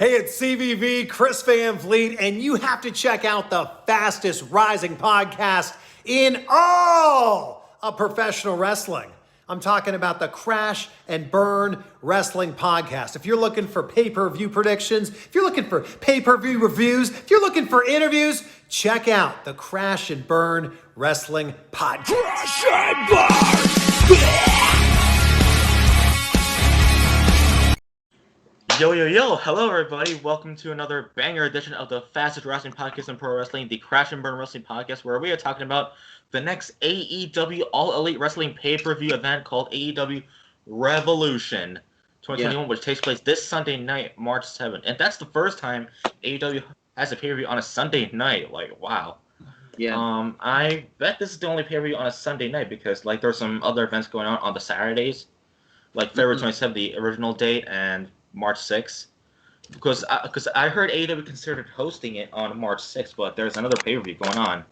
Hey, it's CVV, Chris Van Vliet, and you have to check out the fastest rising podcast in all of professional wrestling. I'm talking about the Crash and Burn Wrestling Podcast. If you're looking for pay-per-view predictions, if you're looking for pay-per-view reviews, if you're looking for interviews, check out the Crash and Burn Wrestling Podcast. Crash and Burn! Yo, hello everybody, welcome to another banger edition of the fastest wrestling podcast in pro wrestling, the Crash and Burn Wrestling Podcast, where we are talking about the next AEW All Elite Wrestling pay-per-view event called AEW Revolution 2021, which takes place this Sunday night, March 7th. And that's the first time AEW has a pay-per-view on a Sunday night. Like, wow. Yeah. I bet this is the only pay-per-view on a Sunday night because, there's some other events going on the Saturdays, like February 27th, the original date, and March 6th, because I heard AEW considered hosting it on March 6th, but there's another pay-per-view going on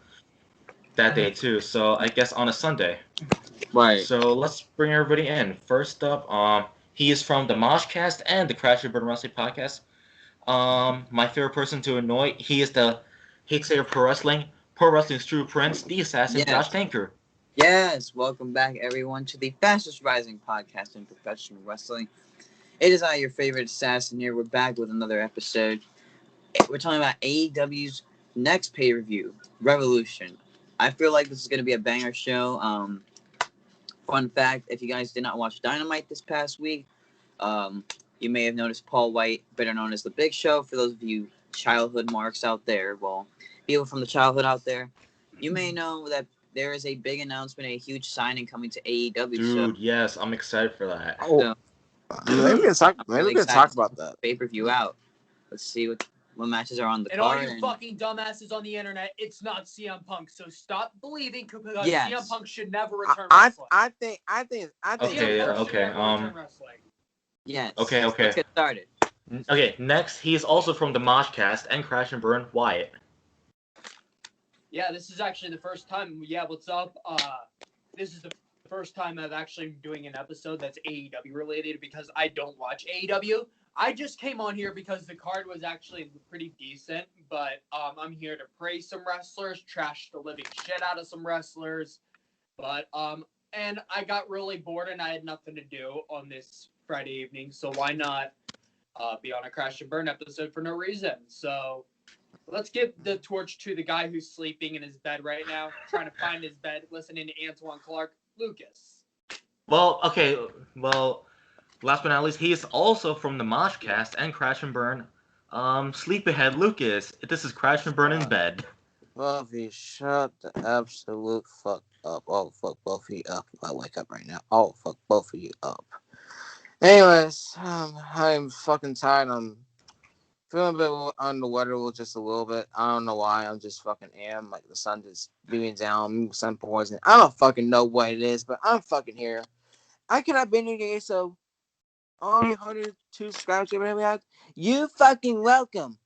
that day too, so I guess on a Sunday. Right. So let's bring everybody in. First up, he is from the Moshcast and the Crash and Burn Wrestling Podcast. My favorite person to annoy, he is the Hikaru Pro Wrestling's true prince, the assassin, Yes. Josh Tanker. Yes, welcome back everyone to the fastest rising podcast in professional wrestling. It is I, your favorite assassin here. We're back with another episode. We're talking about AEW's next pay-per-view, Revolution. I feel like this is going to be a banger show. Fun fact, if you guys did not watch Dynamite this past week, you may have noticed Paul Wyatt, better known as The Big Show. For those of you childhood marks out there, well, people from the childhood out there, you may know that there is a big announcement, a huge signing coming to AEW. Dude, yes, I'm excited for that. So, Maybe we can talk about that. Pay-per-view out. Let's see what matches are on the and card. all you fucking dumbasses on the internet, it's not CM Punk. So stop believing because Yes. CM Punk should never return I wrestling. think. Okay, CM Punk should never return wrestling. Yes. Okay. Let's get started. Okay, next, he is also from the Moshcast and Crash and Burn, Wyatt. Yeah, this is actually the first time. Yeah, what's up? This is the first time I'm actually doing an episode that's AEW related because I don't watch AEW. I just came on here because the card was actually pretty decent, but I'm here to praise some wrestlers, trash the living shit out of some wrestlers, but and I got really bored and I had nothing to do on this Friday evening, so why not be on a Crash and Burn episode for no reason? So let's give the torch to the guy who's sleeping in his bed right now, trying to find his bed, listening to Antwan Clark, Lucas. Well, last but not least, he is also from the Moshcast and Crash and Burn, Sleepyhead Lucas. This is Crash and Burn in bed. Buffy, shut the absolute fuck up. Oh, fuck both of you up. I wake up right now. Oh, fuck both of you up. Anyways, I'm fucking tired. I'm feeling a bit under the weather just a little bit. I don't know why. I'm just fucking am. Like, the sun just beaming down. Sun poison. I don't fucking know what it is, but I'm fucking here. I could have been here, so all you 102 subscribers we have, you fucking welcome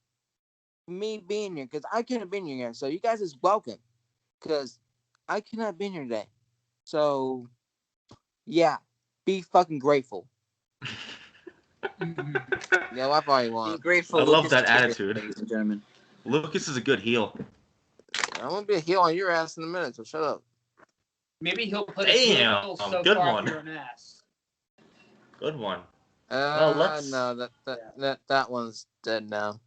me being here, because I couldn't have been here. So you guys is welcome, because I could not have been here today. So, yeah, be fucking grateful. Yeah, I probably Be want. grateful. I love Lucas that is here, attitude. ladies and gentlemen. Lucas is a good heel. I'm gonna be a heel on your ass in a minute, so shut up. Maybe he'll put Damn, his heel so good far one. up your own ass. Good one. No, that one's dead now.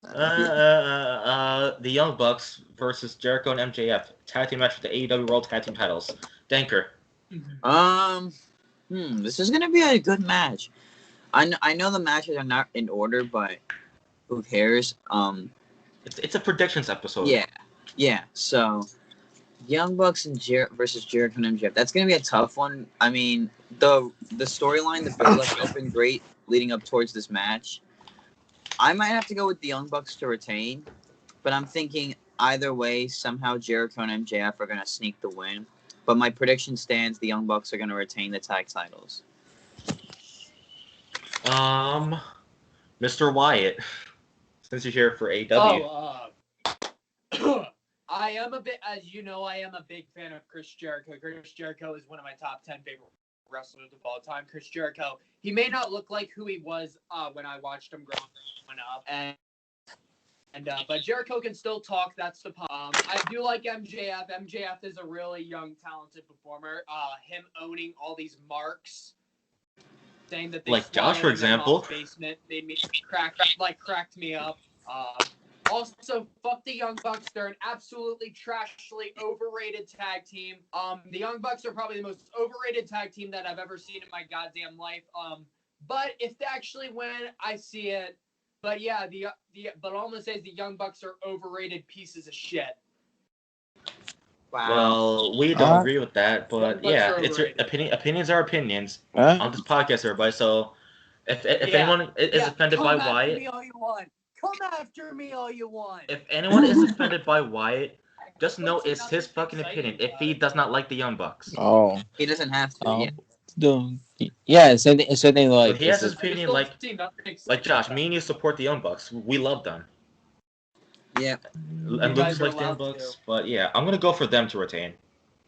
The Young Bucks versus Jericho and MJF. Tag team match for the AEW World Tag Team titles. Danker. This is gonna be a good match. I know the matches are not in order, but who cares? It's a predictions episode. Yeah. So, Young Bucks and versus Jericho and MJF. That's gonna be a tough one. I mean, the storyline, the build-up has been great leading up towards this match. I might have to go with the Young Bucks to retain, but I'm thinking either way, somehow Jericho and MJF are gonna sneak the win. But my prediction stands: the Young Bucks are gonna retain the tag titles. Mr. Wyatt, since you're here for AEW. I am a bit, as you know, I am a big fan of Chris Jericho. Chris Jericho is one of my top 10 favorite wrestlers of all time, Chris Jericho. He may not look like who he was when I watched him growing up, but Jericho can still talk. That's the problem. I do like MJF. MJF is a really young, talented performer. Him owning all these marks, saying that they like Josh, for example, basement made me cracked me up. Also, fuck the Young Bucks. They're an absolutely trashly overrated tag team. The Young Bucks are probably the most overrated tag team that I've ever seen in my goddamn life. But if they actually win, I see it. But yeah, but all I'm gonna say is the Young Bucks are overrated pieces of shit. Wow. well, we don't agree with that, but Young Bucks yeah, are it's your overrated. opinion. Opinions are opinions on this podcast, everybody. So if anyone is offended by Wyatt, Come after me all you want. Come after me all you want. if anyone is offended by Wyatt, just know it's his fucking opinion. If he does not like the Young Bucks, Oh. He doesn't have to. Yeah, same thing like. but he has his opinion. Like Josh, me and you support the Young Bucks. We love them. Yeah. And Lucas likes the Young Bucks, but yeah, I'm gonna go for them to retain.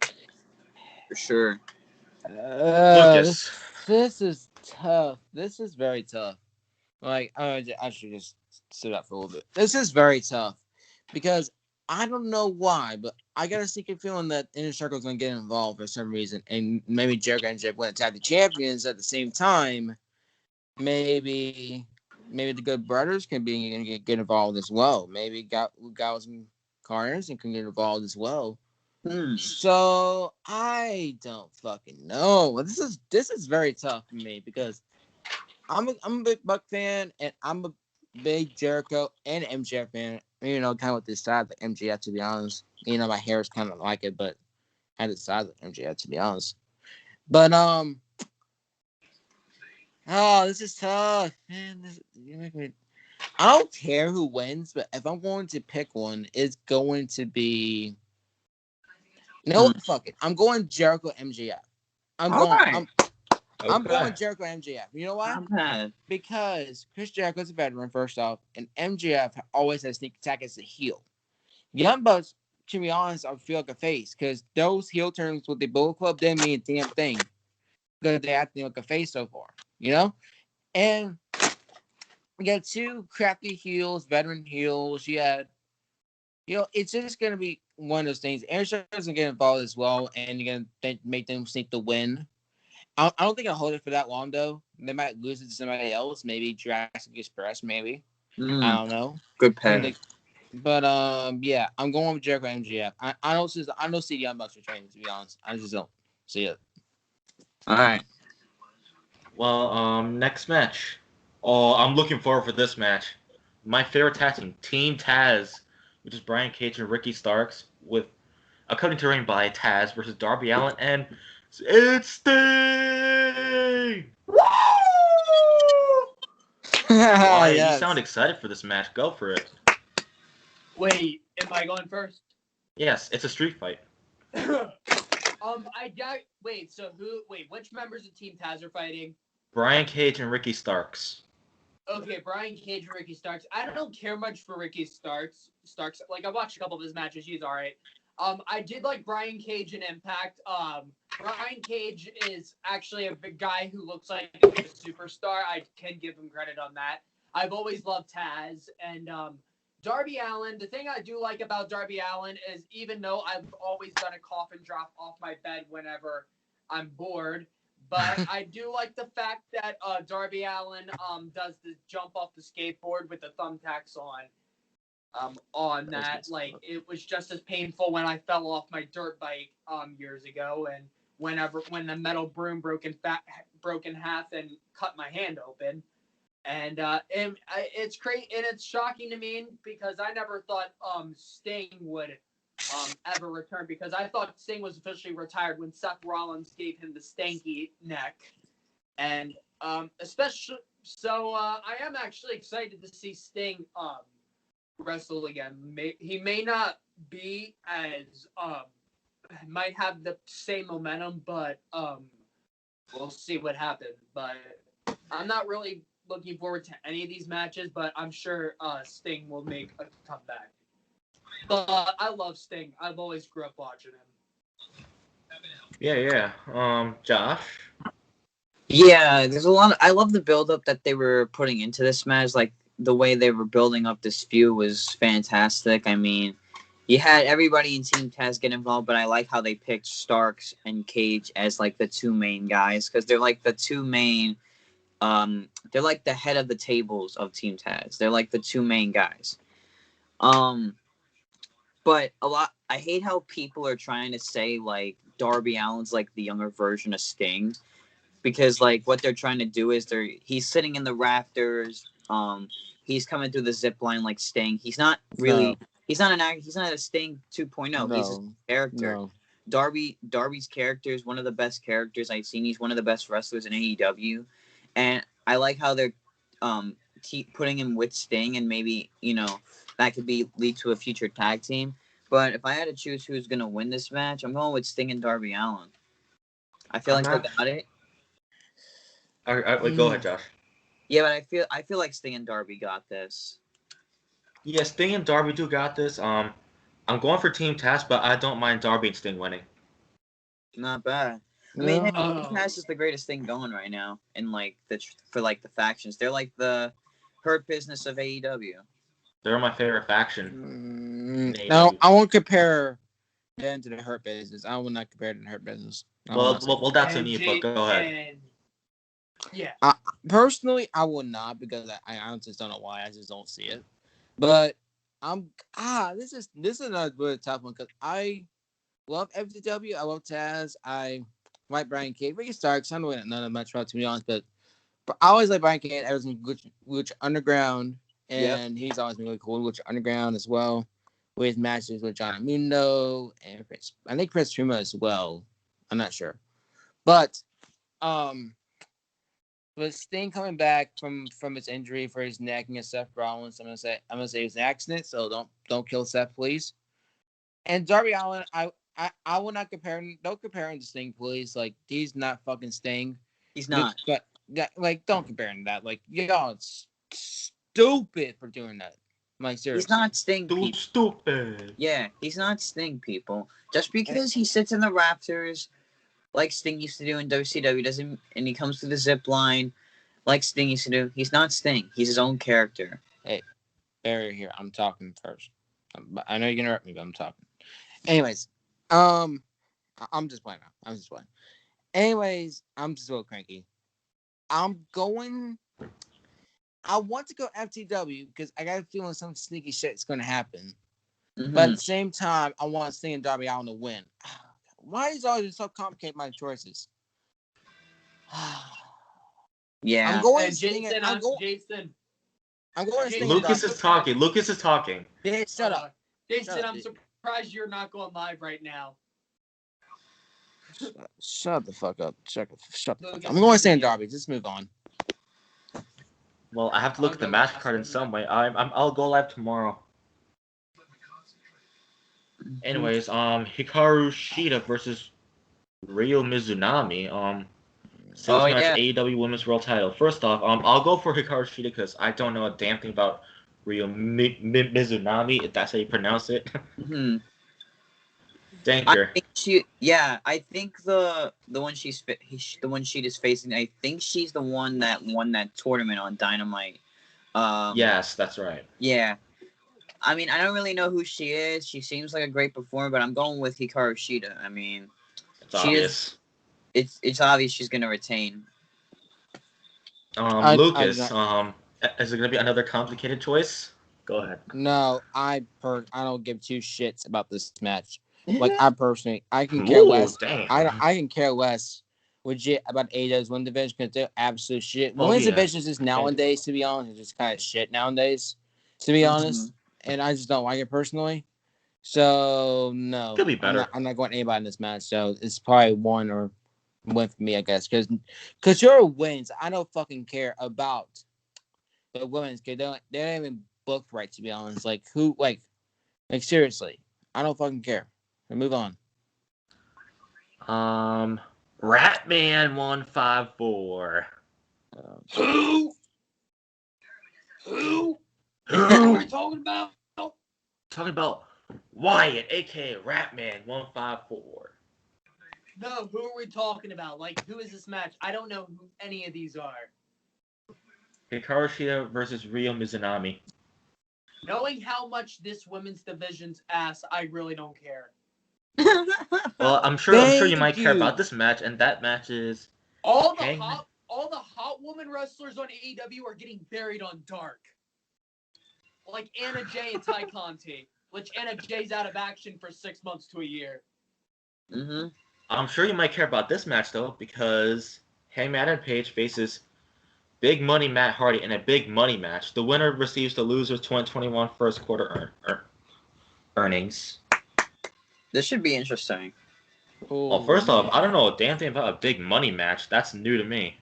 For sure. Lucas. This is tough. This is very tough. Like, I should just sit up for a little bit. This is very tough because I don't know why, but I got a sneaking feeling that Inner Circle is going to get involved for some reason, and maybe Jericho and Jeff win tag the champions at the same time. Maybe the Good Brothers can get involved as well. Maybe Gals and Carners can get involved as well. So I don't fucking know. This is very tough for me because I'm a big Buck fan and I'm a big Jericho and MJF fan. You know, kind of with this side like MJF, to be honest. You know, my hair is kind of like it, but I decide like MJF, to be honest. But this is tough, man. I don't care who wins, but if I'm going to pick one, it's going to be. No, fuck it. I'm going Jericho MJF. I'm going Jericho MJF. You know why? Because Chris Jericho's a veteran, first off, and MJF always has sneak attack as a heel. Young Bucks, to be honest, I feel like a face because those heel turns with the Bullet Club didn't mean a damn thing because they acting like a face so far, you know? And we got two crappy heels, veteran heels. It's just going to be one of those things. Aaron Shark's going to get involved as well, and you're going to make them sneak the win. I don't think I'll hold it for that long, though. They might lose it to somebody else. Maybe Jurassic Express, maybe. I don't know. Good pick. But, yeah, I'm going with Jericho MJF. I don't see the Young Bucks returning, to be honest. I just don't see it. All right. Well, next match. Oh, I'm looking forward for this match. My favorite tag team, Team Taz, which is Brian Cage and Ricky Starks, with a cutting to ring by Taz versus Darby Allin, and it's Sting! Why? Yes. You sound excited for this match. Go for it. Wait, am I going first? Yes, it's a street fight. Which members of Team Taz are fighting? Brian Cage and Ricky Starks. Okay, Brian Cage and Ricky Starks. I don't care much for Ricky Starks. Like, I watched a couple of his matches. He's all right. I did like Brian Cage in Impact. Brian Cage is actually a big guy who looks like a superstar. I can give him credit on that. I've always loved Taz. And Darby Allin, the thing I do like about Darby Allin is even though I've always done a coffin drop off my bed whenever I'm bored, but I do like the fact that Darby Allin does the jump off the skateboard with the thumbtacks on that. Like, it was just as painful when I fell off my dirt bike years ago, and when the metal broom broke in half and cut my hand open. And it's crazy, and it's shocking to me because I never thought Sting would ever return, because I thought Sting was officially retired when Seth Rollins gave him the stanky neck. And especially so I am actually excited to see Sting wrestle again. He may not be as might have the same momentum, but we'll see what happens. But I'm not really looking forward to any of these matches, but I'm sure Sting will make a comeback. But I love Sting. I've always grew up watching him. Yeah. Josh? Yeah, there's a lot. I love the build up that they were putting into this match. Like the way they were building up this feud was fantastic. I mean, you had everybody in Team Taz get involved, but I like how they picked Starks and Cage as like the two main guys because they're like the two main. They're like the head of the tables of Team Taz. They're like the two main guys. Um, but a lot. I hate how people are trying to say like Darby Allin's like the younger version of Sting because like what they're trying to do is he's sitting in the rafters. He's coming through the zip line like Sting. He's not really. No, He's not an actor. He's not a Sting 2.0. He's a no, character. no. Darby's character is one of the best characters I've seen. He's one of the best wrestlers in AEW, and I like how they're putting him with Sting, and maybe that could lead to a future tag team. But if I had to choose who's gonna win this match, I'm going with Sting and Darby Allin. I feel I'm like not. they got it. All right, wait, go ahead, Josh. Yeah, but I feel like Sting and Darby got this. Yeah, Sting and Darby do got this. I'm going for Team Taz, but I don't mind Darby and Sting winning. Not bad. I mean, hey, Taz is the greatest thing going right now in like for like the factions. They're like the Hurt Business of AEW. They're my favorite faction. No, I won't compare them to the Hurt Business. I will not compare them to the Hurt Business. Well, that's a need, but go ahead. Yeah. Personally, I will not because I honestly don't know why. I just don't see it. But this is another really tough one because I love FTW. I love Taz. I like Brian Cage. Ricky Starks. I don't know none of much about to be honest, but I always like Brian Cage. I was in Lucha Underground, and he's always been really cool with Lucha Underground as well. With matches with John Mundo and Chris. I think Chris Truma as well. I'm not sure, but with Sting coming back from his injury for his neck against Seth Rollins, I'm gonna say it was an accident. So don't kill Seth, please. And Darby Allin, I will not compare him. Don't compare him to Sting, please. Like he's not fucking Sting. He's not. But like don't compare him to that. Like y'all, it's stupid for doing that. Like seriously, He's not Sting. Too stupid. Yeah, he's not Sting, people. Just because he sits in the rafters like Sting used to do in WCW and he comes through the zip line like Sting used to do, he's not Sting. He's his own character. Hey, Barry here. I'm talking first. I know you can interrupt me, but I'm talking. Anyways, I'm just playing now. I'm just playing. Anyways, I'm just a little cranky. I want to go FTW because I got a feeling some sneaky shit's going to happen. Mm-hmm. But at the same time, I want Sting and Darby Allin to win. Why is it always so complicated, my choices? Yeah. I'm going Jason. I'm going Sting. Lucas is talking. Bitch, shut up. Jason, I'm surprised you're not going live right now. Shut the fuck up. Shut the fuck up. I'm going Sting and Darby. Just move on. Well, I have to look at the match card in some way. I'll go live tomorrow. Anyways, Hikaru Shida versus Ryo Mizunami. Six match AEW Women's World Title. First off, I'll go for Hikaru Shida because I don't know a damn thing about Ryo Mizunami, if that's how you pronounce it. Mm-hmm. Danker. I think the one she's facing. I think she's the one that won that tournament on Dynamite. Yes, that's right. Yeah. I mean, I don't really know who she is. She seems like a great performer, but I'm going with Hikaru Shida. I mean, it's obvious. It's obvious she's gonna retain. Lucas, is it gonna be another complicated choice? Go ahead. No, I don't give two shits about this match. Like I can care less. Damn. I can care less legit about AEW's women's division because they're absolute shit. Women's divisions is nowadays, to be honest, it's just kind of shit nowadays, to be honest. And I just don't like it personally. So no, could be better. I'm not going anybody in this match. So it's probably one for me, I guess, because your wins. I don't fucking care about the women's because they don't even book right, to be honest. Like who, like seriously, I don't fucking care. Move on. Ratman 154. Who? What are we talking about? Talking about Wyatt, aka Ratman 154. No, who are we talking about? Like, who is this match? I don't know who any of these are. Hikaru Shida versus Ryo Mizunami. Knowing how much this women's division's ass, I really don't care. Well, I'm sure you might care about this match, and that match is all the hot woman wrestlers on AEW are getting buried on Dark. Like Anna Jay and Ty Conti, which Anna Jay's out of action for 6 months to a year. Mm-hmm. I'm sure you might care about this match though, because Hangman Adam Page faces Big Money Matt Hardy in a big money match. The winner receives the loser's 2021 first quarter earnings. This should be interesting. Well, first off, I don't know a damn thing about a big money match. That's new to me.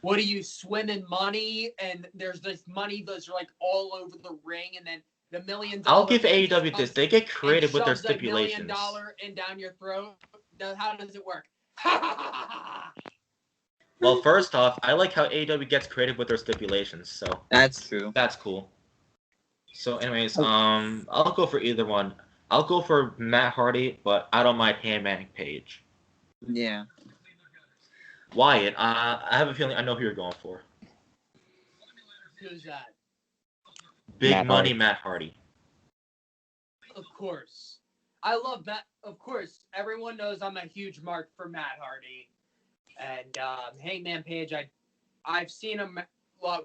What do you swim in money? And there's this money that's like all over the ring, and then the $1 million. I'll give AEW this. They get creative with their stipulations. $1 million in down your throat. How does it work? Well, first off, I like how AEW gets creative with their stipulations. So that's true. That's cool. So, anyways, I'll go for either one. I'll go for Matt Hardy, but I don't mind Hangman Page. Yeah. Wyatt, I have a feeling I know who you're going for. Who's that? Big Money Matt Hardy. Of course. I love Matt. Of course, everyone knows I'm a huge mark for Matt Hardy. And Hangman Page, I've seen him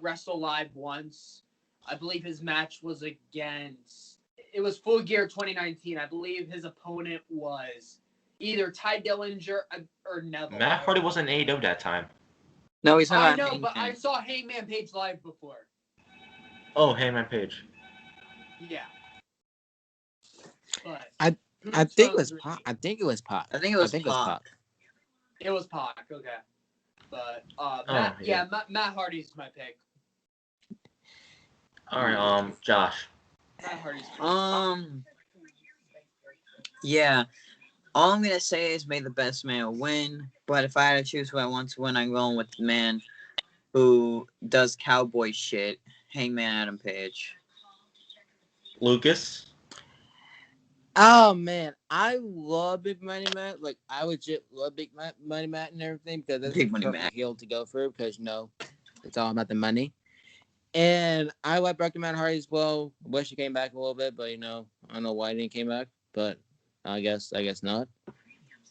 wrestle live once. I believe his match was against... It was Full Gear 2019. I believe his opponent was either Ty Dillinger or Neville. Matt Hardy wasn't in AEW that time. No, he's not. I know, but I saw Hangman Page live before. Oh, Hangman Page. Yeah. But I think it was Pac. I think it was Pac. It was Pac, okay. But Matt Hardy's my pick. All right, Josh. Matt Hardy's my pick. Yeah. All I'm gonna say is may the best man win. But if I had to choose who I want to win, I'm going with the man who does cowboy shit, Hangman Adam Page. Lucas. Oh man, I love Big Money Matt. Like I legit love Big Money Matt and everything because that's Big a Money perfect Matt heel to go for because it's all about the money. And I like Broken Matt Hardy as well. Wish he came back a little bit, but I don't know why he didn't came back, but I guess not.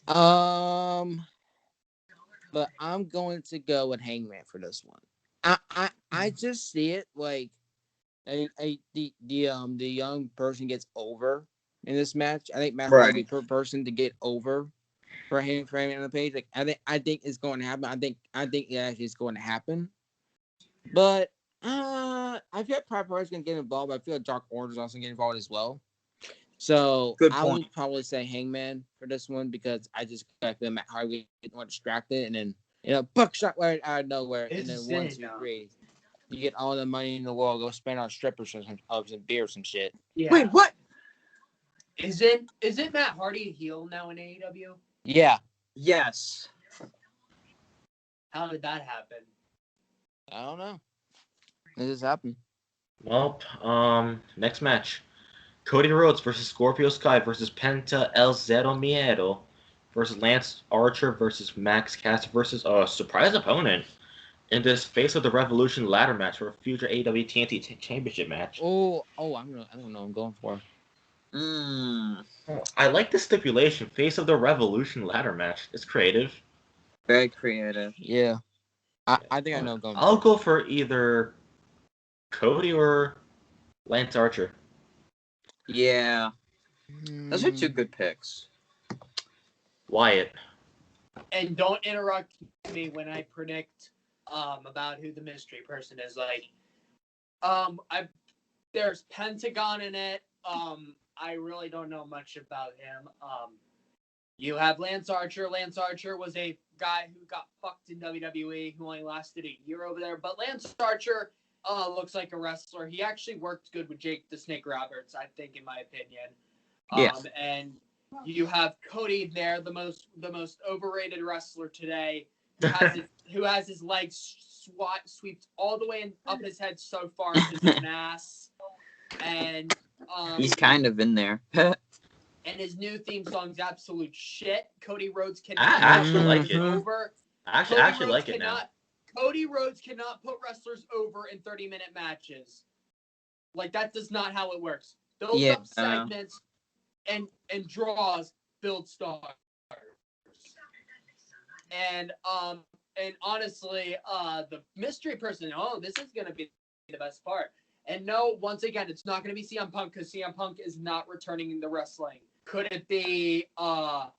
But I'm going to go with Hangman for this one. I just see it like the young person gets over in this match. I think Matt Hardy would be the person to get over for Hangman on the page. Like I think it's going to happen. I think it actually is going to happen. But I feel like Pride Party's going to get involved. But I feel like Dark Order's also getting involved as well. So I would probably say Hangman for this one because I just feel Matt Hardy get more distracted and then buckshot right out of nowhere and then 1, 2, 3. You get all the money in the world, go spend on strippers or some beer or some shit. Yeah. Wait, what? Isn't Matt Hardy a heel now in AEW? Yeah. Yes. How did that happen? I don't know. It just happened. Well, next match. Cody Rhodes versus Scorpio Sky versus Penta El Zero Miedo versus Lance Archer versus Max Caster versus a surprise opponent in this Face of the Revolution ladder match for a future AEW TNT Championship match. I don't know. I'm going for. I like the stipulation, Face of the Revolution ladder match. It's creative. Very creative. Yeah. I think I know. I'll go for either Cody or Lance Archer. Yeah. Those are two good picks. Wyatt. And don't interrupt me when I predict about who the mystery person is. Like, there's Pentagon in it. I really don't know much about him. You have Lance Archer. Lance Archer was a guy who got fucked in WWE, who only lasted a year over there. But Lance Archer looks like a wrestler. He actually worked good with Jake the Snake Roberts, I think, in my opinion. Yes. And you have Cody there, the most overrated wrestler today, who has his legs sweeps all the way up his head so far into his ass. And he's kind of in there. and his new theme song's absolute shit. Cody Rhodes I cannot actually put like wrestlers it. over. I actually like it now. Cody Rhodes cannot put wrestlers over in 30-minute matches. Like, that does not how it works. Build up segments and draws build stars. And honestly, the mystery person, this is gonna be the best part. And no, once again, it's not gonna be CM Punk because CM Punk is not returning in the wrestling. Could it be Blanchard?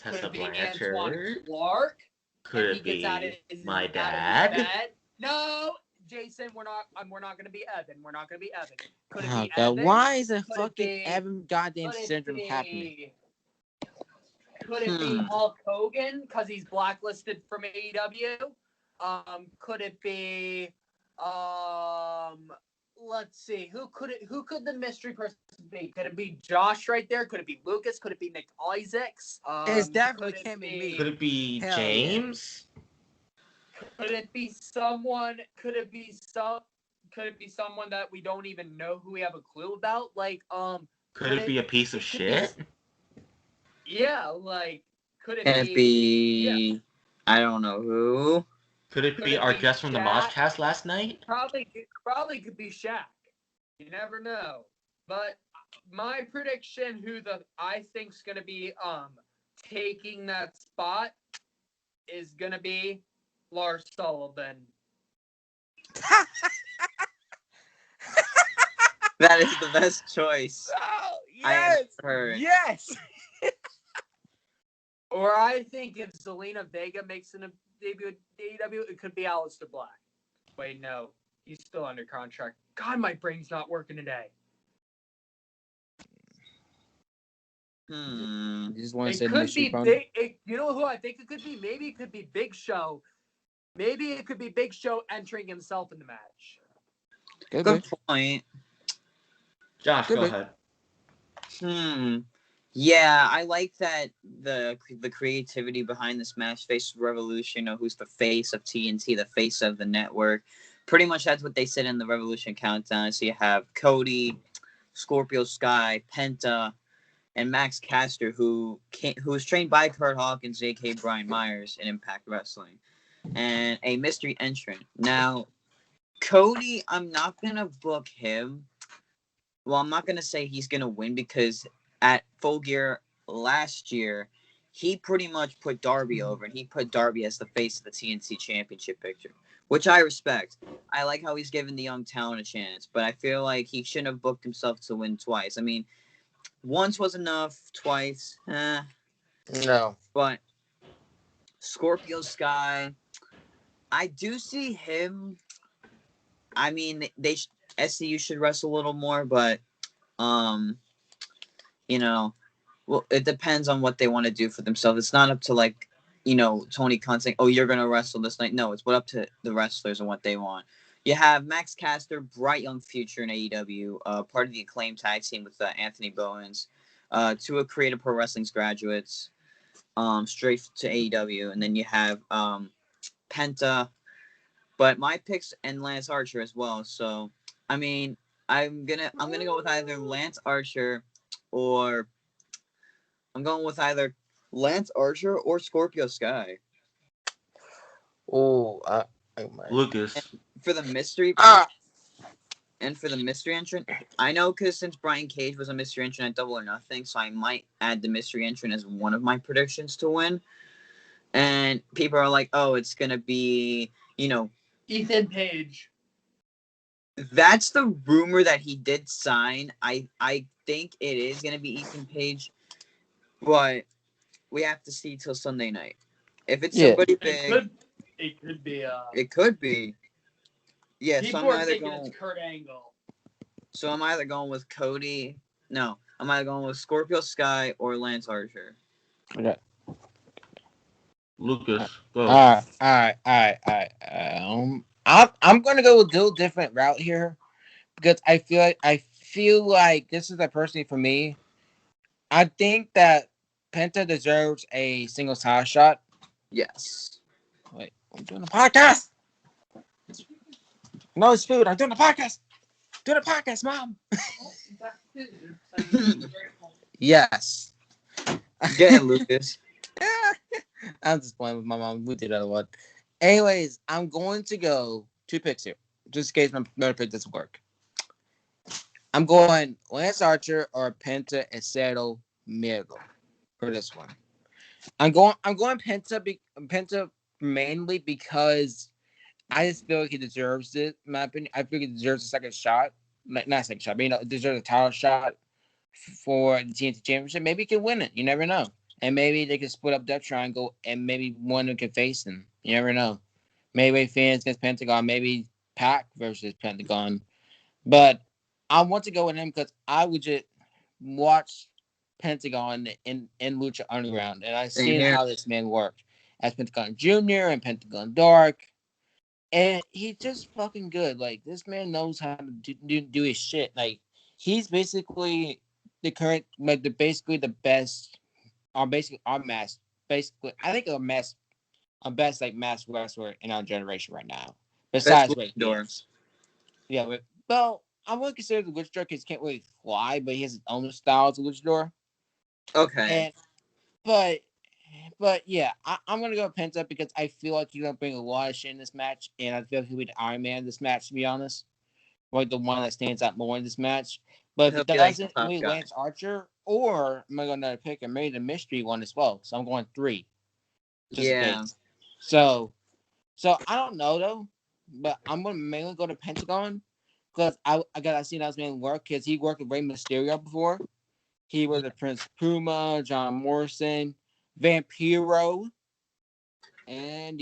Antwan Clark? Could it be my dad? No, Jason, we're not going to be Evan. We're not going to be Evan. Could it Oh, be God, Evan? why is a Could fucking Evan goddamn syndrome happening? Could it be Hulk Hogan because he's blacklisted from AEW? Could it be let's see, who could the mystery person be? Could it be Josh right there? Could it be Lucas? Could it be Nick Isaacs? It's definitely can't be me. Could it be Hell James? Yeah. Could it be someone? Could it be someone that we don't even know who we have a clue about? Like, Could it be a piece of shit? Yeah, like, could it be? Yeah. I don't know who. Could it be our guest from the Moshcast last night? Probably could be Shaq. You never know. But my prediction, I think's gonna be taking that spot, is gonna be Lars Sullivan. That is the best choice. Oh, yes! I have heard. Yes! Or I think if Zelina Vega makes a debut at AEW, it could be Aleister Black. Wait, no. He's still under contract. God, my brain's not working today. You just want to say it could be big. You know who I think it could be? Maybe it could be Big Show. Maybe it could be Big Show entering himself in the match. Good point. Josh, go ahead. Yeah, I like that the creativity behind this match. Face of Revolution, who's the face of TNT, the face of the network. Pretty much that's what they said in the Revolution Countdown. So you have Cody, Scorpio Sky, Penta, and Max Caster, who was trained by Kurt Hawkins, J.K. Brian Myers in Impact Wrestling, and a mystery entrant. Now, Cody, I'm not gonna book him. Well, I'm not gonna say he's gonna win because at Full Gear last year, he pretty much put Darby over, and he put Darby as the face of the TNT Championship picture, which I respect. I like how he's given the young talent a chance, but I feel like he shouldn't have booked himself to win twice. I mean, once was enough, twice, No. But Scorpio Sky, I do see him. I mean, SCU should wrestle a little more, but well, it depends on what they want to do for themselves. It's not up to Tony Khan saying, "Oh, you're gonna wrestle this night." No, it's up to the wrestlers and what they want. You have Max Caster, bright young future in AEW, part of the Acclaimed tag team with Anthony Bowens, two of Creative Pro Wrestling's graduates, straight to AEW, and then you have Penta, but my picks and Lance Archer as well. So, I mean, I'm gonna go with either Lance Archer or Scorpio Sky. Oh, Lucas. And for the mystery entrant, I know because since Brian Cage was a mystery entrant at Double or Nothing, so I might add the mystery entrant as one of my predictions to win. And people are like, "Oh, it's gonna be, Ethan Page." That's the rumor that he did sign. I think it is gonna be Ethan Page, but we have to see till Sunday night. If it's somebody big, it could be. It could be. Yeah, people so I'm are either thinking it's Kurt Angle. So I'm either going with Cody. No, I'm either going with Scorpio Sky or Lance Archer. Okay. Lucas, go. All right. I'm gonna go a little different route here because I feel like this is personally for me. I think that Penta deserves a single title shot. Yes. Wait, I'm doing a podcast. No, it's food. I'm doing a podcast. Doing a podcast, Mom. Yes. Get it, Lucas. I'm just playing with my mom. We did that a lot. Anyways, I'm going to go 2 picks here, just in case my other pick doesn't work. I'm going Lance Archer or Penta Acero Miedo for this one. I'm going Penta mainly because I just feel like he deserves it. In my opinion, I feel like he deserves a second shot. Like, not a second shot, but deserves a title shot for the TNT Championship. Maybe he can win it. You never know. And maybe they can split up that triangle, and maybe one of them can face him. You never know. Maybe fans against Pentagon. Maybe Pac versus Pentagon. But I want to go with him because I would just watch Pentagon in Lucha Underground, and I've seen how this man worked as Pentagon Jr. and Pentagon Dark, and he's just fucking good. Like, this man knows how to do his shit. Like, he's basically the current, like, basically the best, or basically our mass, basically I think our best like mass wrestler in our generation right now. Besides Ray Doors. Yeah, well, I would consider the luchador because he can't really fly, but he has his own style as a luchador. Okay. But yeah, I'm gonna go with Penta because I feel like he's gonna bring a lot of shit in this match, and I feel like he'll be the Iron Man in this match, to be honest. Like the one that stands out more in this match. But if it doesn't, maybe Lance Archer, or I'm gonna go another pick and maybe the mystery one as well. So I'm going 3. Yeah. So I don't know though, but I'm gonna mainly go to Pentagon because I gotta see that man work because he worked with Rey Mysterio before. He was a Prince Puma, John Morrison, Vampiro, and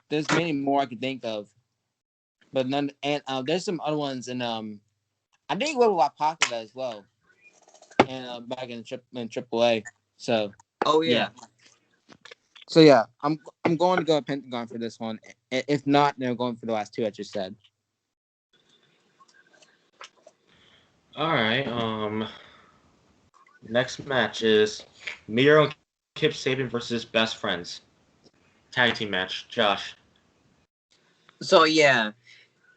there's many more I could think of. But none, and there's some other ones, and I think what Wapaka as well, and back in AAA. So. Oh yeah. So yeah, I'm going to go with Pentagon for this one. If not, then I'm going for the last 2 I just said. All right. Next match is Miro and Kip Sabian versus Best Friends. Tag team match. Josh. So yeah,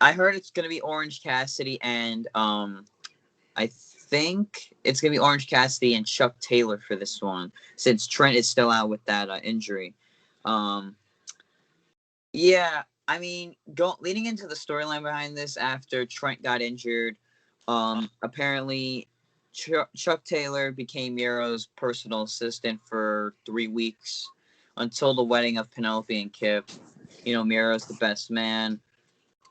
I heard it's gonna be Orange Cassidy and I think it's gonna be Orange Cassidy and Chuck Taylor for this one, since Trent is still out with that injury. Yeah, I mean, leading into the storyline behind this, after Trent got injured, apparently Chuck Taylor became Miro's personal assistant for 3 weeks until the wedding of Penelope and Kip. You know, Miro's the best man.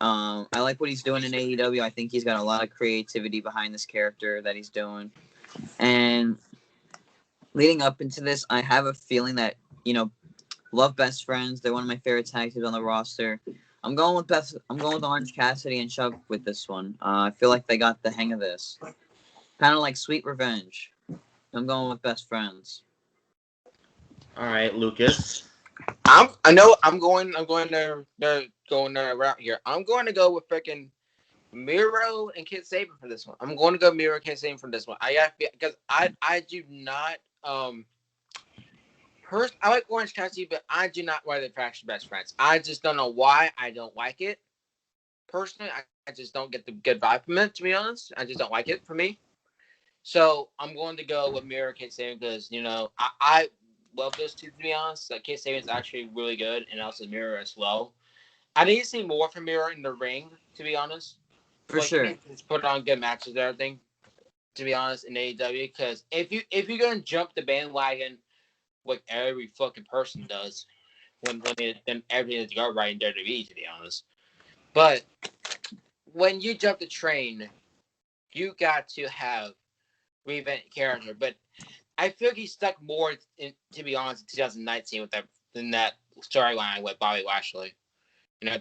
I like what he's doing in AEW. I think he's got a lot of creativity behind this character that he's doing. And leading up into this, I have a feeling that, love Best Friends. They're one of my favorite tag teams on the roster. I'm going with Orange Cassidy and Chuck with this one. I feel like they got the hang of this. Kind of like Sweet Revenge. I'm going with Best Friends. All right, Lucas. I'm going their route here. I'm going to go with freaking Miro and Kid Sabian for this one. I'm going to go Miro and Kid Sabian for this one. Because I do not I like Orange Cassidy, but I do not like the faction Best Friends. I just don't know why I don't like it. Personally, I just don't get the good vibe from it, to be honest. I just don't like it for me. So I'm going to go with Miro and Kid Sabian because, I love those two, to be honest. Kid Sabian's actually really good, and also Miro as well. I need to see more from Miro in the ring, to be honest. For sure. Just put on good matches and everything, to be honest, in AEW. Because if you're going to jump the bandwagon like every fucking person does, then everything is go right in WWE, to be honest. But when you jump the train, you got to have reinvent character. But I feel like he's stuck more, to be honest, in 2019 with that storyline with Bobby Lashley.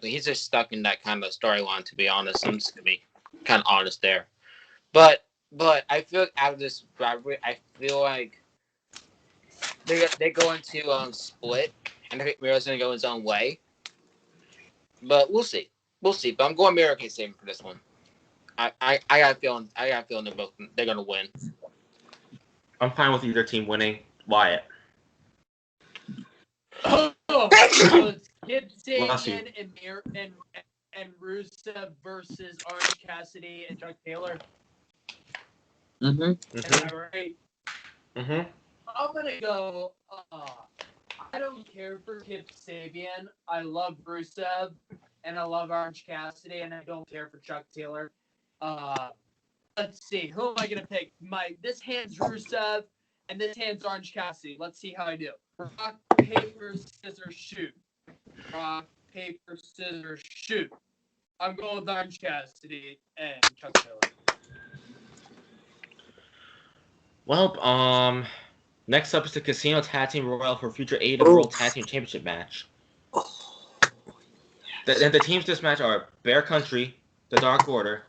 He's just stuck in that kind of storyline, to be honest. I'm just gonna be kind of honest there. But I feel like out of this rivalry, I feel like they're going to split, and I think Miro's gonna go his own way. But we'll see. But I'm going Miro Kid Sabian for this one. I got a feeling they're gonna win. I'm fine with either team winning. Wyatt. So it's Kip Sabian and Rusev versus Orange Cassidy and Chuck Taylor. Mm-hmm. Is that right? Mm-hmm. I'm gonna go. I don't care for Kip Sabian. I love Rusev, and I love Orange Cassidy, and I don't care for Chuck Taylor. Let's see. Who am I gonna pick? This hand's Rusev, and this hand's Orange Cassidy. Let's see how I do. Rock, paper, scissors, shoot. Rock, paper, scissors, shoot. I'm going with Orange Cassidy and Chuck Taylor. Well, next up is the Casino Tag Team Royal for future AEW World Tag Team Championship match. The teams this match are Bear Country, the Dark Order,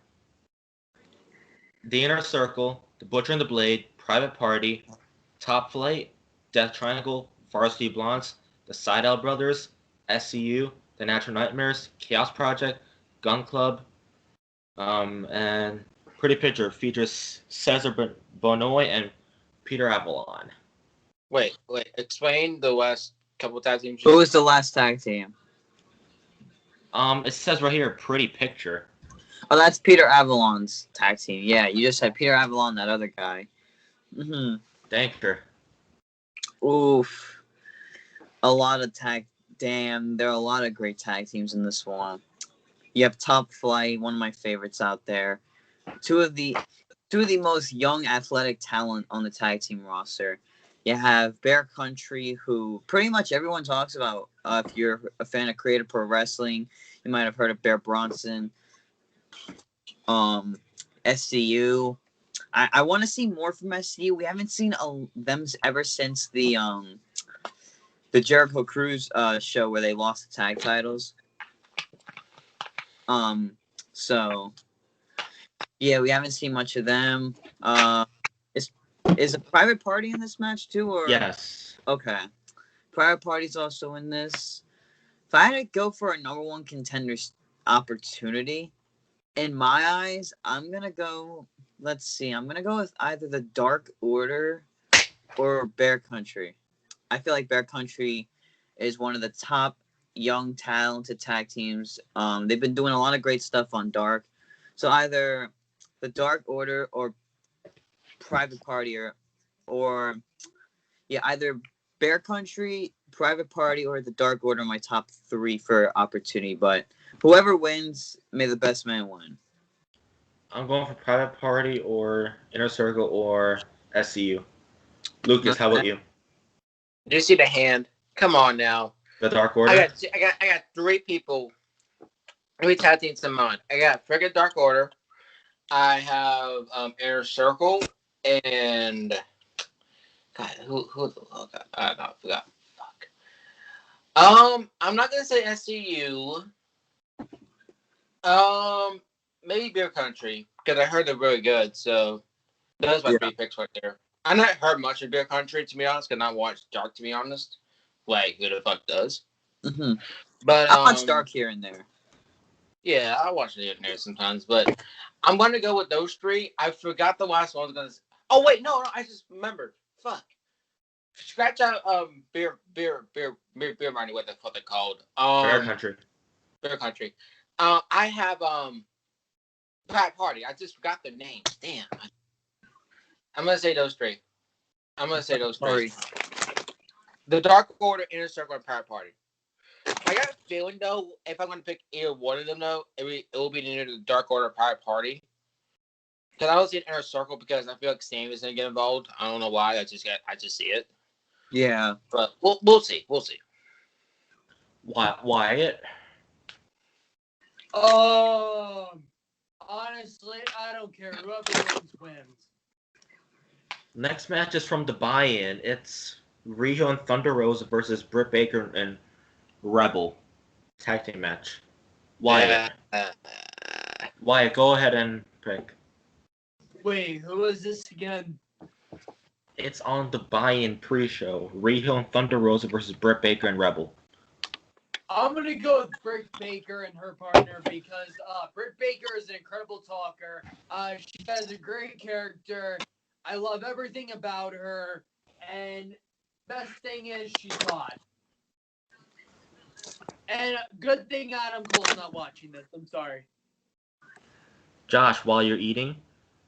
the Inner Circle, the Butcher and the Blade, Private Party, Top Flight, Death Triangle, Varsity Blondes, the Sydal Brothers, SCU, the Natural Nightmares, Chaos Project, Gun Club, and Pretty Picture features Cesar Bonoy and Peter Avalon. Wait. Explain the last couple tag teams. Who was the last tag team? It says right here, Pretty Picture. Oh, that's Peter Avalon's tag team. Yeah, you just had Peter Avalon, that other guy. Mm-hmm. Thank you. Oof. A lot of tag. Damn, there are a lot of great tag teams in this one. You have Top Flight, one of my favorites out there. Two of the most young athletic talent on the tag team roster. You have Bear Country, who pretty much everyone talks about. If you're a fan of Creative Pro Wrestling, you might have heard of Bear Bronson. SCU. I want to see more from SCU. We haven't seen them ever since the Jericho Cruise show where they lost the tag titles. So yeah, we haven't seen much of them. Is a Private Party in this match too, or Yes. Okay, Private Party's also in this. If I had to go for a number one contender's opportunity, in my eyes, I'm gonna go. Let's see. I'm gonna go with either the Dark Order or Bear Country. I feel like Bear Country is one of the top young, talented tag teams. They've been doing a lot of great stuff on Dark. So either the Dark Order or Private Party or either Bear Country, Private Party, or the Dark Order are my top three for opportunity. But whoever wins, may the best man win. I'm going for Private Party or Inner Circle or SCU. Lucas, how about you? Do you see the hand? Come on now. The Dark Order? I got three people. Three tag teams in mind. I got friggin' Dark Order. I have Inner Circle and God, who the fuck? I forgot. Fuck. I'm not gonna say SCU. Maybe Beer Country because I heard they're really good. So those are my three picks right there. I not heard much of Beer Country to be honest, because I not watched Dark to be honest. Like who the fuck does? Mm-hmm. But I watch Dark here and there. Yeah, I watch it here and there sometimes, but I'm gonna go with those three. I forgot the last one I was gonna say. Oh wait, no, I just remembered. Fuck. Scratch out beer money, what the fuck they called. Bear Country. Bear Country. I have Private Party. I just forgot their names. Damn. I'm gonna say those three. Sorry. The Dark Order, Inner Circle, and Private Party. I got a feeling though, if I'm gonna pick either one of them though, it will be either the Dark Order or Private Party. Because I don't see an Inner Circle because I feel like Sam is gonna get involved. I don't know why. I just see it. Yeah. But we'll see. Wyatt? Honestly, I don't care. Whoever wins. Next match is from the buy-in. It's Riho and Thunder Rosa versus Britt Baker and Rebel. Tag team match. Wyatt. Wyatt, go ahead and pick. Wait, who is this again? It's on the buy-in pre-show. Riho and Thunder Rosa versus Britt Baker and Rebel. I'm gonna go with Britt Baker and her partner because Britt Baker is an incredible talker. She has a great character. I love everything about her, and best thing is she's hot. And good thing Adam Cole's not watching this. I'm sorry. Josh, while you're eating?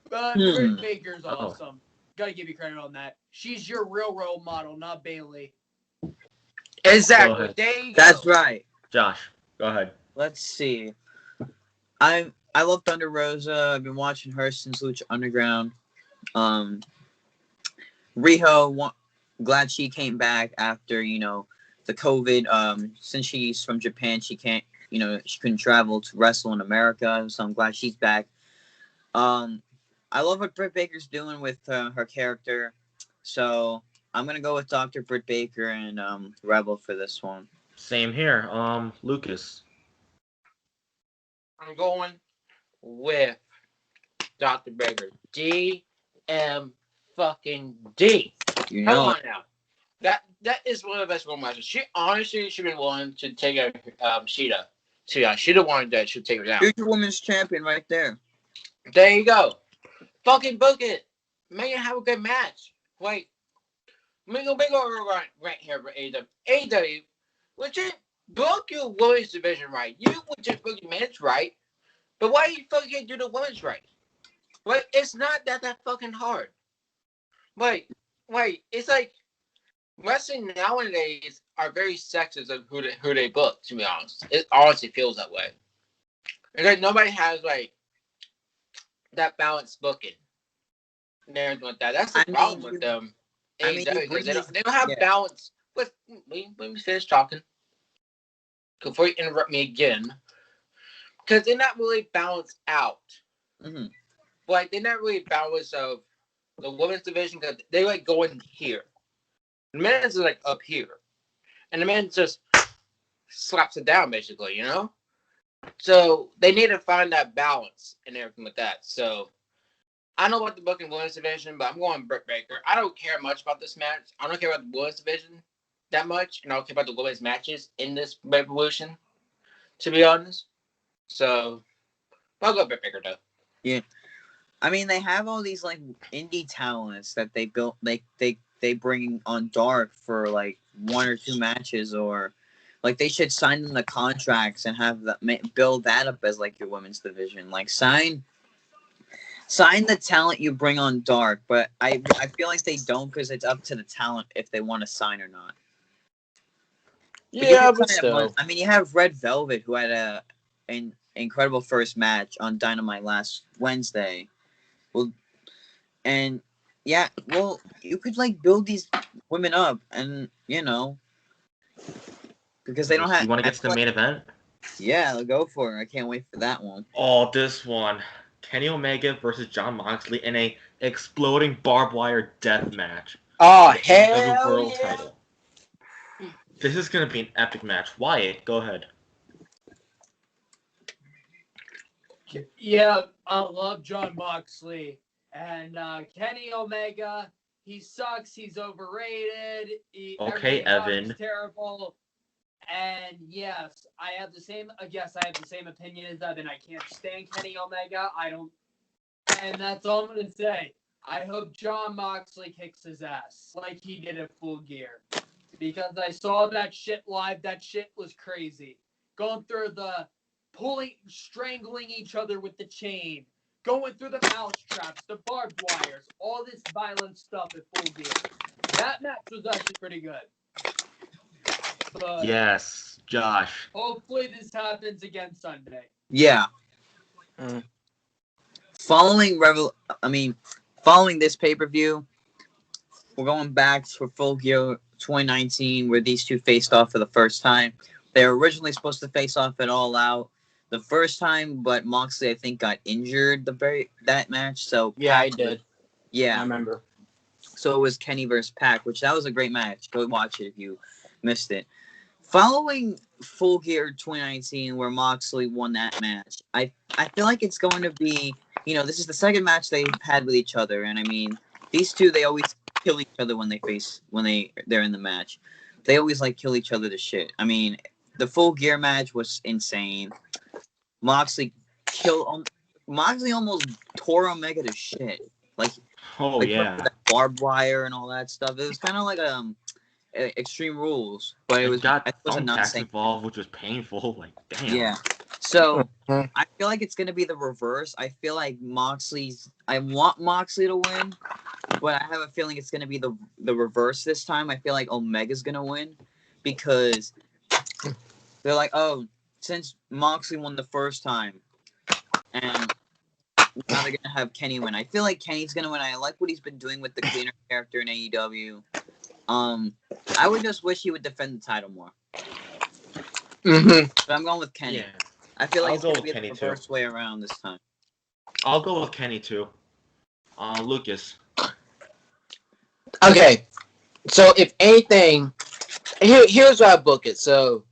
Britt Baker's awesome. Gotta give you credit on that. She's your real role model, not Bailey. Exactly. There you go. That's right. Josh, go ahead. Let's see. I love Thunder Rosa. I've been watching her since Lucha Underground. Riho, glad she came back after, the COVID. Since she's from Japan, she can't, she couldn't travel to wrestle in America. So I'm glad she's back. I love what Britt Baker's doing with her character. So I'm going to go with Dr. Britt Baker and Rebel for this one. Same here. Lucas. I'm going with Dr. Baker. DM fucking D. Come on now. That is one of the best role matches. She honestly should have been willing to take a Shida. So yeah, Shida wanted that. She'll take her down. Future Women's Champion right there. There you go. Fucking book it. Make it have a good match. Wait. Let me go right here for AEW. AEW, legit, book your women's division right. You would just book your men's right. But why you fucking can't do the women's right? Wait, it's not that fucking hard. Wait, it's like wrestling nowadays are very sexist of who they book, to be honest. It honestly feels that way. Because nobody has like that balanced booking. And everything like that. That's the problem with them. Because they don't have balance. Let me finish talking before you interrupt me again. Because they're not really balanced out. Mm-hmm. Like, they're not really balanced of the women's division because they like going here. The men's is like up here. And the men's just slaps it down, basically, So they need to find that balance and everything like that. So I don't know about the booking women's division, but I'm going Britt Baker. I don't care much about this match. I don't care about the women's division that much, and I don't care about the women's matches in this Revolution, to be honest. So I'll go Britt Baker though. Yeah. I mean, they have all these like indie talents that they built. They bring on Dark for like 1 or 2 matches, or like they should sign them the contracts and have that build that up as like your women's division. Like sign the talent you bring on Dark, but I feel like they don't because it's up to the talent if they want to sign or not. Yeah, but still. I mean, you have Red Velvet who had an incredible first match on Dynamite last Wednesday. Well, you could like build these women up, and because they don't have. You want to get to the main event? Yeah, go for it. I can't wait for that one. Oh, this one. Kenny Omega versus Jon Moxley in a exploding barbed wire death match. Oh, hell World yeah. title. This is going to be an epic match. Wyatt, go ahead. Yeah, I love Jon Moxley. And Kenny Omega, he sucks. He's overrated. Okay, Evan. He's terrible. And yes, I have the same opinion as Evan. I can't stand Kenny Omega. And that's all I'm gonna say. I hope Jon Moxley kicks his ass like he did at Full Gear, because I saw that shit live. That shit was crazy. Going through the strangling each other with the chain, going through the mouse traps, the barbed wires, all this violent stuff at Full Gear. That match was actually pretty good. But yes, Josh. hopefully this happens again Sunday. Yeah. Following this pay-per-view, we're going back for Full Gear 2019, where these two faced off for the first time. They were originally supposed to face off at All Out the first time, but Moxley, I think, got injured that match. So yeah, I did. Yeah, I remember. So it was Kenny versus Pac, that was a great match. Go watch it if you missed it. Following Full Gear 2019, where Moxley won that match, I feel like it's going to be, this is the second match they've had with each other, and I mean, these two, they always kill each other when they're in the match. They always like kill each other to shit. I mean, the Full Gear match was insane. Moxley almost tore Omega to shit. Like, that barbed wire and all that stuff. It was kind of like Extreme Rules, but it was thumbtacks involved, which was painful. Like, damn. Yeah. So I feel like it's gonna be the reverse. I feel like I want Moxley to win, but I have a feeling it's gonna be the reverse this time. I feel like Omega's gonna win because they're like, oh, since Moxley won the first time, and now they're gonna have Kenny win. I feel like Kenny's gonna win. I like what he's been doing with the cleaner character in AEW. I would just wish he would defend the title more. But I'm going with Kenny. Yeah. I feel like I'll it's go gonna with be Kenny, the too. reverse way around this time. I'll go with Kenny too. Lucas. Okay, so if anything, here's how I book it. So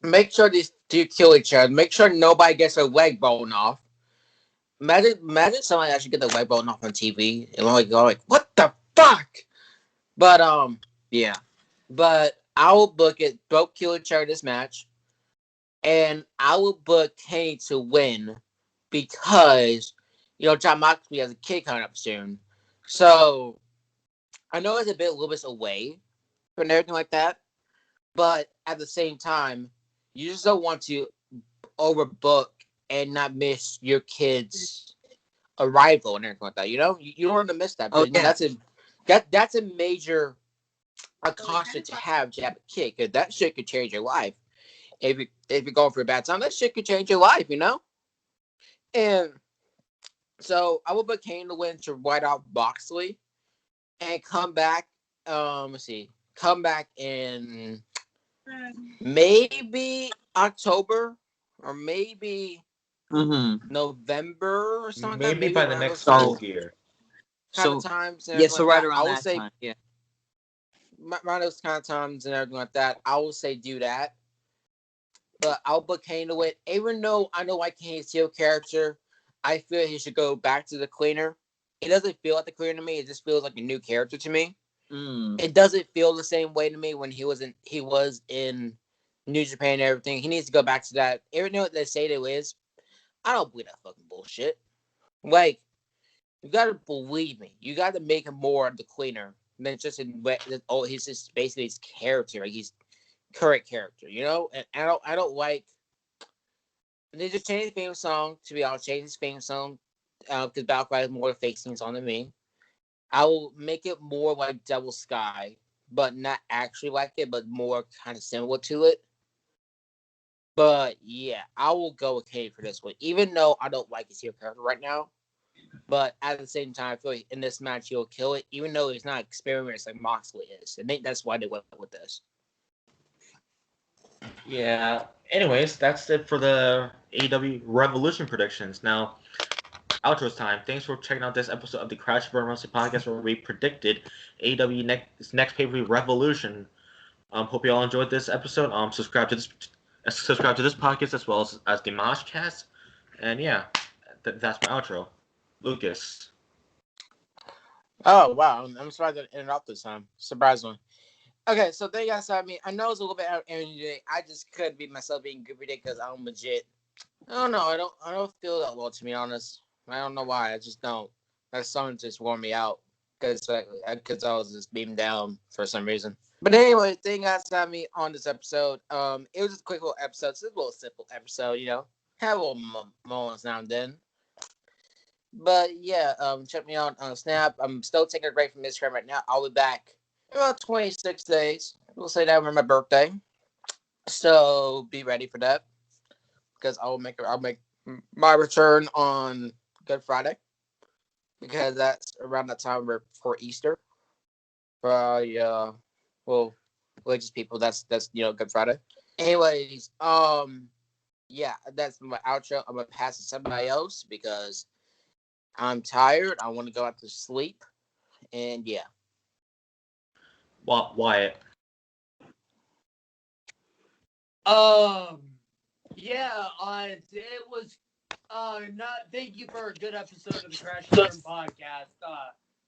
make sure these two kill each other. Make sure nobody gets their leg blown off. Imagine somebody actually get their leg blown off on TV and like, what the fuck? But Yeah. But I will book it. Both kill each other this match, and I will book Kenny to win because John Moxley has a kid coming up soon. So I know it's a little bit away from everything like that, but at the same time, you just don't want to overbook and not miss your kid's arrival and everything like that. You don't want to miss that. Oh, yeah. That's a major caution to have a kid, because that shit could change your life. If you're going for a bad time, that shit could change your life, And so I will book Kane to win to write out Moxley and come back. Come back in maybe October or maybe November or something. Maybe by the next school year. So times. yeah, so right around I would that say time. Yeah. around those kind of times and everything like that, I will say do that. But I'll book Kane to win. Even though I know why Kane's heel character, I feel he should go back to the cleaner. It doesn't feel like the cleaner to me. It just feels like a new character to me. It doesn't feel the same way to me when he was in New Japan and everything. He needs to go back to that. Even though they say it is, I don't believe that fucking bullshit. Like, you gotta believe me. You gotta make him more of the cleaner than just he's just basically his character. Like, he's current character, And I don't like. They just changed the theme song to be honest. Change his theme song because Battle Cry has more fake theme song than me. I will make it more like Devil Sky, but not actually like it, but more kind of similar to it. But yeah, I will go with Kane for this one, even though I don't like his heel character right now. But at the same time, I feel like in this match he'll kill it, even though he's not experienced like Moxley is. I think that's why they went with this. Yeah. Anyways, that's it for the AEW Revolution predictions. Now, outro's time. Thanks for checking out this episode of the Crash and Burn Wrestling Podcast, where we predicted AEW next pay-per-view Revolution. Hope you all enjoyed this episode. Subscribe to this podcast as well as the Moshcast. And yeah, that's my outro. Lucas. Oh wow, I'm surprised I ended up this time. Surprisingly. Okay, so there you guys have me. I know it's a little bit out of energy. I just couldn't be myself being goofy because I'm legit. I don't know. I don't feel that well, to be honest. I don't know why. I just don't. That song just wore me out because I was just beamed down for some reason. But anyway, thank you guys for having me on this episode. It was just a quick little episode. It's a little simple episode, Have a little moments now and then. But yeah, check me out on Snap. I'm still taking a break from Instagram right now. I'll be back in about 26 days. We'll say that around my birthday. So be ready for that. Because I'll make my return on Good Friday. Because that's around that time for Easter. For religious people, that's Good Friday. Anyways, yeah, that's my outro. I'm gonna pass it to somebody else because I'm tired. I want to go out to sleep, and yeah. Wyatt. Yeah, it was thank you for a good episode of the Crash and Burn podcast.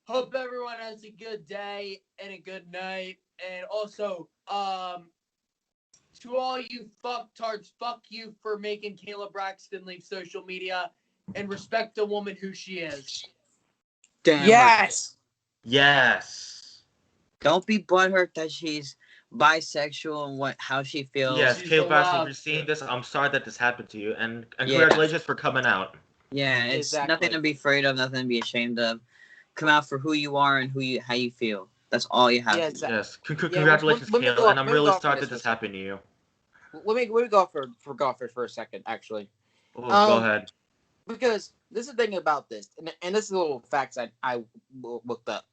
Hope everyone has a good day and a good night. And also, to all you fucktards, fuck you for making Kayla Braxton leave social media and respect the woman who she is. Damn. Yes. Yes. Don't be butthurt that she's bisexual and how she feels. Yes, She's Kayla Braxton, if allowed you're seeing to. this, I'm sorry that this happened to you, and Yeah. congratulations for coming out. Yeah, it's Exactly. nothing to be afraid of, nothing to be ashamed of. come out for who you are and how you feel. That's all you have Yeah, to do. exactly. Yes. Yeah, Congratulations, let me Kale, go- and I'm let me really go for sorry this that this for a happened to you. Let me go for golfers for a second, actually. Oh, go ahead. Because this is the thing about this, and this is a little facts I looked up.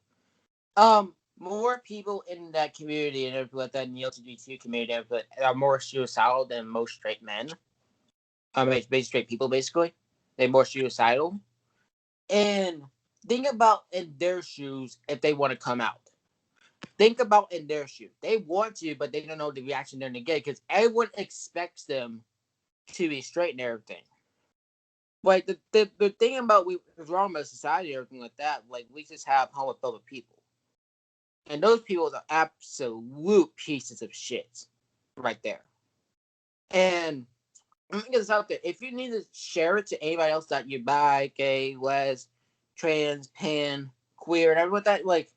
More people in that community and everything like that in the LGBT community are more suicidal than most straight men. Basically straight people, basically. They're more suicidal. And think about in their shoes if they want to come out. Think about in their shoes. They want to, but they don't know the reaction they're going to get because everyone expects them to be straight and everything. Like the thing about what's wrong about society and everything like that, like we just have homophobic people. And those people are absolute pieces of shit right there. And I'm gonna get this out there. If you need to share it to anybody else that you bi, gay, les, trans, pan, queer, and everything like that, like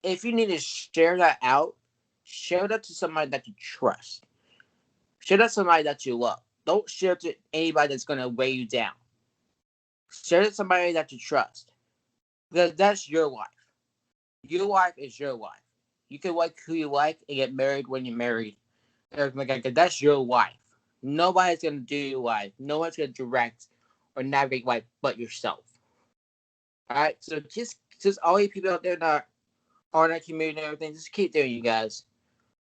if you need to share that out, share that to somebody that you trust. Share that to somebody that you love. Don't share it to anybody that's gonna weigh you down. Share it to somebody that you trust. Because that's your life. Your life is your life. You can like who you like and get married when you're married. That's your life. Nobody's gonna do your life. No one's gonna direct or navigate life but yourself. Alright? So just all you people out there that are in that community and everything, just keep doing you guys.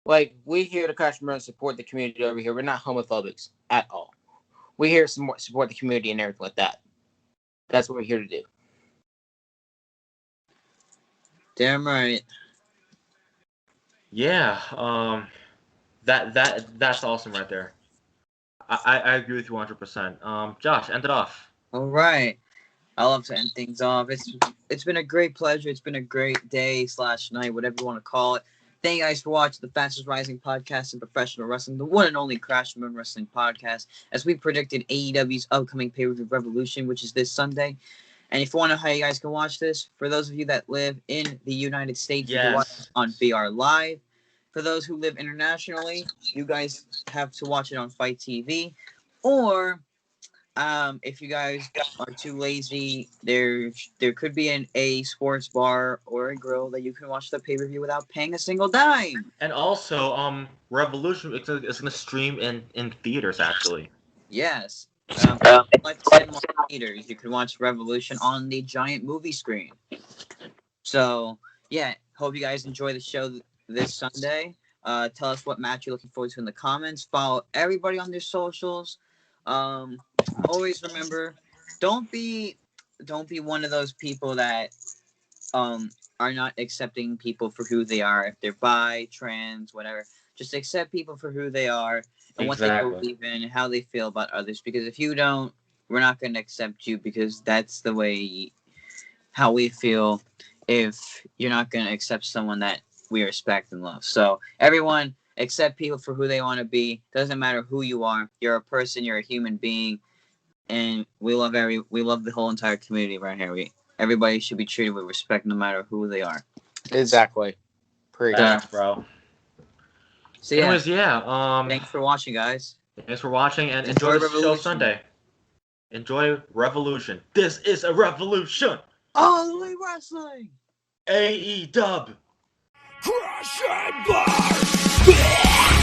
Like we here to customer and support the community over here. We're not homophobics at all. We're here to support the community and everything like that. That's what we're here to do. Damn right. Yeah. That's awesome right there. I agree with you 100%. Josh, end it off. All right. I love to end things off. It's been a great pleasure. It's been a great day / night, whatever you want to call it. Thank you guys for watching the fastest rising podcast in professional wrestling, the one and only Crash and Burn Wrestling podcast. As we predicted, AEW's upcoming pay-per-view Revolution, which is this Sunday. And if you want to know how you guys can watch this, for those of you that live in the United States, you can watch it on BR Live. For those who live internationally, you guys have to watch it on Fight TV. Or if you guys are too lazy, there could be a sports bar or a grill that you can watch the pay-per-view without paying a single dime. And also, Revolution is gonna stream in theaters actually. Yes. Like cinema theaters, you can watch Revolution on the giant movie screen. So yeah, hope you guys enjoy the show this Sunday. Tell us what match you're looking forward to in the comments. Follow everybody on their socials. Always remember, don't be one of those people that are not accepting people for who they are. If they're bi, trans, whatever, just accept people for who they are and what they believe in and how they feel about others. Because if you don't, we're not going to accept you because that's the way how we feel if you're not going to accept someone that we respect and love. So everyone, accept people for who they want to be. Doesn't matter who you are. You're a person. You're a human being, and we love the whole entire community right here. Everybody should be treated with respect, no matter who they are. Exactly. Pretty. Thanks, bro. So yeah. Anyways, yeah. Thanks for watching, guys. Thanks for watching, and Enjoy enjoy the show Revolution. Sunday. Enjoy Revolution. This is a revolution. All the way wrestling. AEW. Crash and burn!